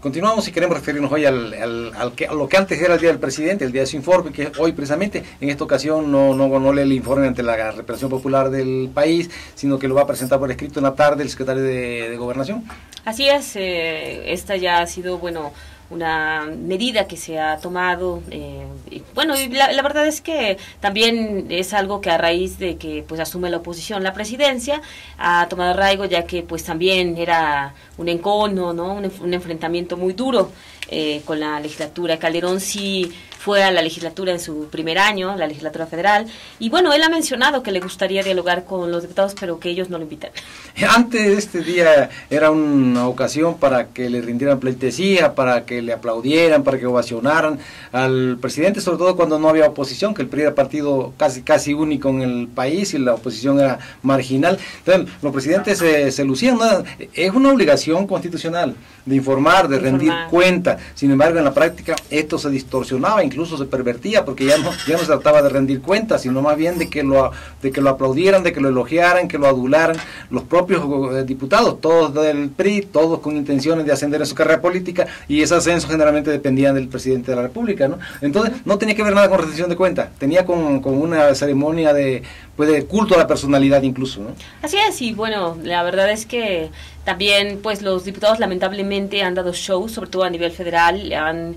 Continuamos y queremos referirnos hoy a lo que antes era el Día del Presidente, el día de su informe, que hoy precisamente en esta ocasión no lee el informe ante la representación popular del país, sino que lo va a presentar por escrito en la tarde el secretario de Gobernación. Así es, esta ya ha sido, bueno, una medida que se ha tomado, y la verdad es que también es algo que a raíz de que pues asume la oposición la presidencia, ha tomado arraigo, ya que pues también era un encono, ¿no? Un enfrentamiento muy duro con la legislatura. Calderón sí fue a la legislatura en su primer año, la legislatura federal, y bueno, él ha mencionado que le gustaría dialogar con los diputados, pero que ellos no lo invitan. Antes de este día era una ocasión para que le rindieran pleitesía, para que le aplaudieran, para que ovacionaran al presidente, sobre todo cuando no había oposición, que el PRI era partido casi único en el país y la oposición era marginal. Entonces, los presidentes se lucían, ¿no? Es una obligación constitucional de informar, de rendir cuenta. Sin embargo, en la práctica esto se distorsionaba, incluso se pervertía, porque ya no se trataba de rendir cuentas, sino más bien de que lo aplaudieran, de que lo elogiaran, que lo adularan los propios diputados, todos del PRI, todos con intenciones de ascender en su carrera política, y ese ascenso generalmente dependían del presidente de la República, ¿no? Entonces no tenía que ver nada con rendición de cuentas, tenía con una ceremonia de culto a la personalidad incluso, ¿no? Así es, y bueno, la verdad es que también pues los diputados lamentablemente han dado show, sobre todo a nivel federal, han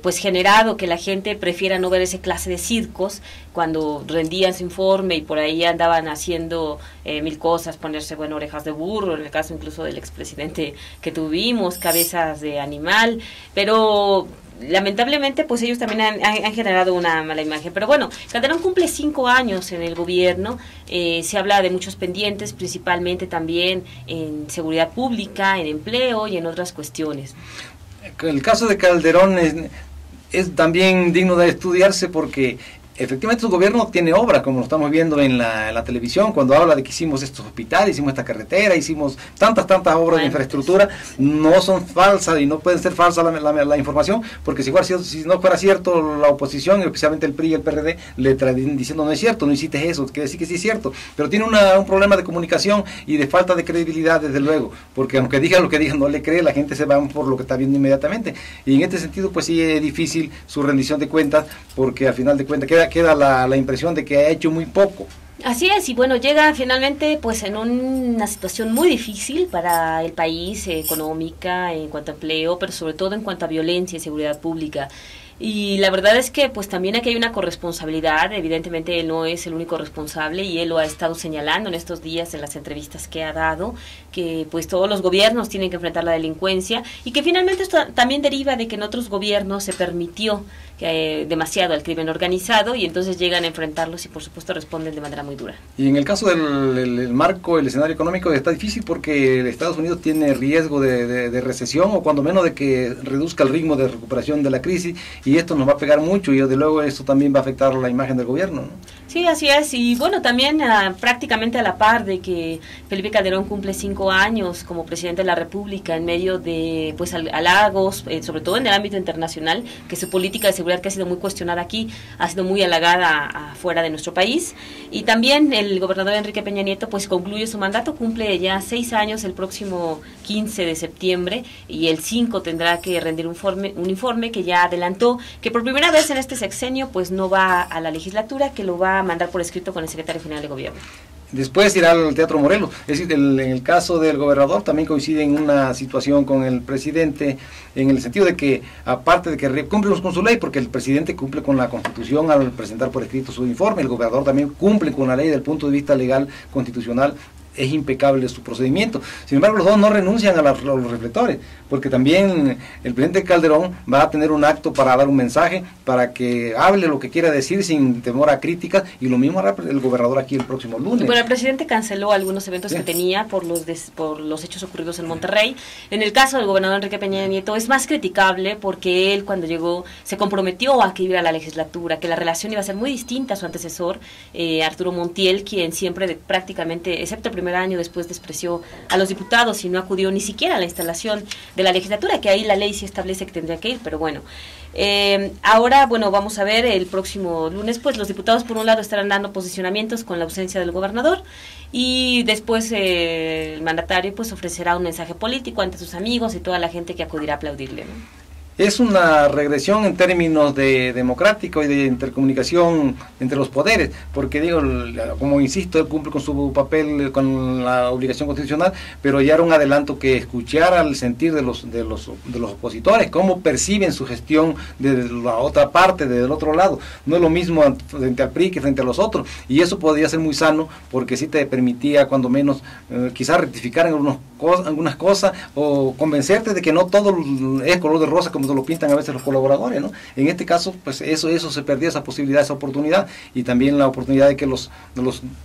pues generado que la gente prefiera no ver ese clase de circos cuando rendían su informe y por ahí andaban haciendo mil cosas, ponerse orejas de burro, en el caso incluso del expresidente que tuvimos, cabezas de animal, pero lamentablemente pues ellos también han generado una mala imagen. Pero bueno, Calderón cumple 5 años en el gobierno, se habla de muchos pendientes, principalmente también en seguridad pública, en empleo y en otras cuestiones. El caso de Calderón es también digno de estudiarse porque efectivamente su gobierno tiene obra, como lo estamos viendo en la televisión, cuando habla de que hicimos estos hospitales, hicimos esta carretera, hicimos tantas obras de infraestructura. No son falsas y no pueden ser falsas la información, porque si no fuera cierto, la oposición, especialmente el PRI y el PRD, le traen diciendo no es cierto, no hiciste eso, quiere decir que sí es cierto, pero tiene un problema de comunicación y de falta de credibilidad, desde luego, porque aunque digan lo que digan, no le cree, la gente se va por lo que está viendo inmediatamente, y en este sentido pues sí es difícil su rendición de cuentas, porque al final de cuentas queda la impresión de que ha hecho muy poco. Así es, y bueno, llega finalmente pues en una situación muy difícil para el país, económica, en cuanto a empleo, pero sobre todo en cuanto a violencia y seguridad pública. Y la verdad es que pues también aquí hay una corresponsabilidad, evidentemente él no es el único responsable y él lo ha estado señalando en estos días en las entrevistas que ha dado, que pues todos los gobiernos tienen que enfrentar la delincuencia y que finalmente esto también deriva de que en otros gobiernos se permitió demasiado al crimen organizado y entonces llegan a enfrentarlos y por supuesto responden de manera muy dura. Y en el caso del marco, el escenario económico está difícil porque Estados Unidos tiene riesgo de recesión o cuando menos de que reduzca el ritmo de recuperación de la crisis y esto nos va a pegar mucho y desde luego esto también va a afectar la imagen del gobierno, ¿no? Sí, así es, y bueno, también prácticamente a la par de que Felipe Calderón cumple 5 años como presidente de la República en medio de pues halagos, sobre todo en el ámbito internacional, que su política de seguridad que ha sido muy cuestionada aquí, ha sido muy halagada afuera de nuestro país, y también el gobernador Enrique Peña Nieto pues concluye su mandato, cumple ya 6 años el próximo 15 de septiembre, y el 5 tendrá que rendir un informe que ya adelantó que por primera vez en este sexenio pues no va a la legislatura, que lo va a mandar por escrito con el secretario general de gobierno. Después irá al Teatro Morelos. Es decir, en el caso del gobernador también coincide en una situación con el presidente, en el sentido de que, aparte de que cumplimos con su ley, porque el presidente cumple con la Constitución al presentar por escrito su informe, el gobernador también cumple con la ley desde el punto de vista legal, constitucional, es impecable su procedimiento. Sin embargo, los dos no renuncian a los reflectores, porque también el presidente Calderón va a tener un acto para dar un mensaje, para que hable lo que quiera decir sin temor a críticas, y lo mismo hará el gobernador aquí el próximo lunes. Bueno, el presidente canceló algunos eventos que tenía por los hechos ocurridos en Monterrey. En el caso del gobernador Enrique Peña Nieto es más criticable porque él cuando llegó se comprometió a que iba a la legislatura, que la relación iba a ser muy distinta a su antecesor, Arturo Montiel, quien siempre prácticamente, excepto el primer año, después despreció a los diputados y no acudió ni siquiera a la instalación de la legislatura, que ahí la ley sí establece que tendría que ir, pero bueno. Ahora, bueno, vamos a ver el próximo lunes, pues los diputados por un lado estarán dando posicionamientos con la ausencia del gobernador y después el mandatario pues ofrecerá un mensaje político ante sus amigos y toda la gente que acudirá a aplaudirle, ¿no? Es una regresión en términos de democrático y de intercomunicación entre los poderes, porque digo, como insisto, él cumple con su papel, con la obligación constitucional, pero ya era un adelanto que escuchara el sentir de los opositores, cómo perciben su gestión de la otra parte, del otro lado. No es lo mismo frente al PRI que frente a los otros, y eso podría ser muy sano, porque sí te permitía cuando menos quizás rectificar en algunas cosas, o convencerte de que no todo es color de rosa como lo pintan a veces los colaboradores, ¿no? En este caso, pues eso se perdió, esa posibilidad, esa oportunidad, y también la oportunidad de que los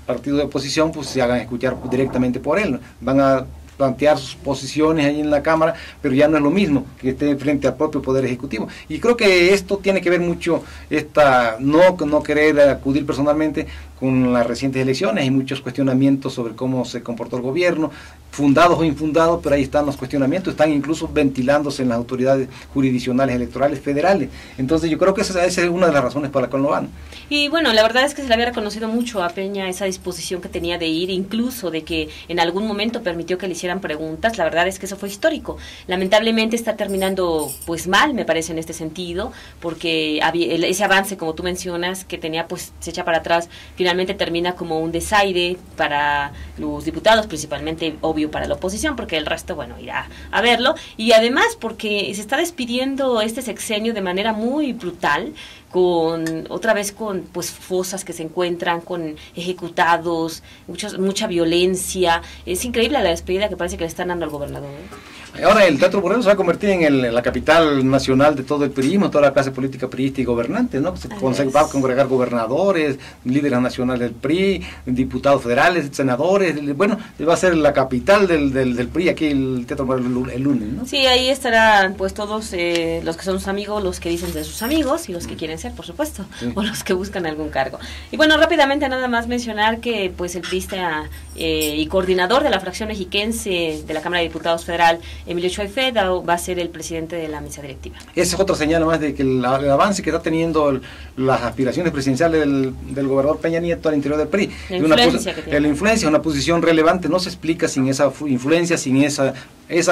partidos de oposición pues se hagan escuchar directamente por él, ¿no? Van a plantear sus posiciones ahí en la Cámara, pero ya no es lo mismo que esté frente al propio Poder Ejecutivo. Y creo que esto tiene que ver mucho, no querer acudir personalmente con las recientes elecciones. Hay muchos cuestionamientos sobre cómo se comportó el gobierno, fundados o infundados, pero ahí están los cuestionamientos, están incluso ventilándose en las autoridades jurisdiccionales electorales federales. Entonces yo creo que esa es una de las razones por la cual no van. Y bueno, la verdad es que se le había reconocido mucho a Peña esa disposición que tenía de ir, incluso de que en algún momento permitió que le hicieran preguntas. La verdad es que eso fue histórico. Lamentablemente está terminando pues mal, me parece, en este sentido, porque ese avance, como tú mencionas, que tenía pues se echa para atrás, finalmente termina como un desaire para los diputados, principalmente obvio para la oposición, porque el resto, bueno, irá a verlo, y además porque se está despidiendo este sexenio de manera muy brutal, otra vez con pues fosas que se encuentran, con ejecutados, mucha violencia. Es increíble la despedida que parece que le están dando al gobernador, ¿eh? Ahora el Teatro Borrego se va a convertir en la capital nacional de todo el priismo, toda la clase política priista y gobernante, ¿no? Va a congregar gobernadores, líderes nacionales del PRI, diputados federales, senadores. Bueno, va a ser la capital del PRI aquí el Teatro Borrego el lunes, ¿no? Sí, ahí estarán pues todos los que son sus amigos, los que dicen de sus amigos y los que quieren ser, por supuesto, sí, o los que buscan algún cargo. Y bueno, rápidamente nada más mencionar que pues el priista y coordinador de la fracción mexiquense de la Cámara de Diputados Federal, Emilio Choife, va a ser el presidente de la mesa directiva. Esa es otra señal más de que el avance que está teniendo las aspiraciones presidenciales del gobernador Peña Nieto al interior del PRI. La influencia, una posición relevante, no se explica sin esa influencia, sin esa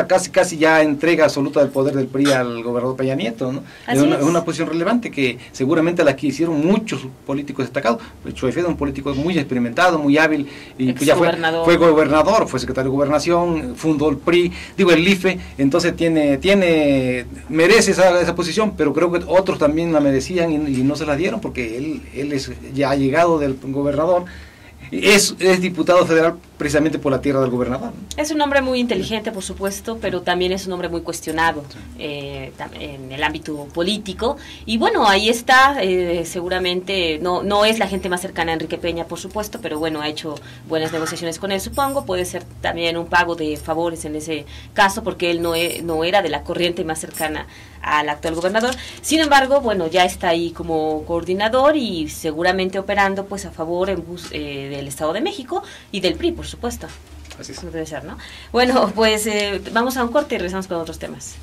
casi ya entrega absoluta del poder del PRI al gobernador Peña Nieto, ¿no? Es una posición relevante que seguramente la que hicieron muchos políticos destacados. Choife es un político muy experimentado, muy hábil, y pues ya fue gobernador, fue secretario de Gobernación, fundó el PRI, el IFE, entonces merece esa posición, pero creo que otros también la merecían y no se la dieron, porque él es ya llegado del gobernador. Es diputado federal precisamente por la tierra del gobernador, ¿no? Es un hombre muy inteligente, por supuesto, pero también es un hombre muy cuestionado en el ámbito político. Y bueno, ahí está, seguramente no es la gente más cercana a Enrique Peña, por supuesto, pero bueno, ha hecho buenas negociaciones con él, supongo. Puede ser también un pago de favores en ese caso, porque él no era de la corriente más cercana al actual gobernador. Sin embargo, bueno, ya está ahí como coordinador y seguramente operando pues a favor del Estado de México y del PRI, por supuesto. Así es. Como debe ser, ¿no? Bueno, pues vamos a un corte y regresamos con otros temas.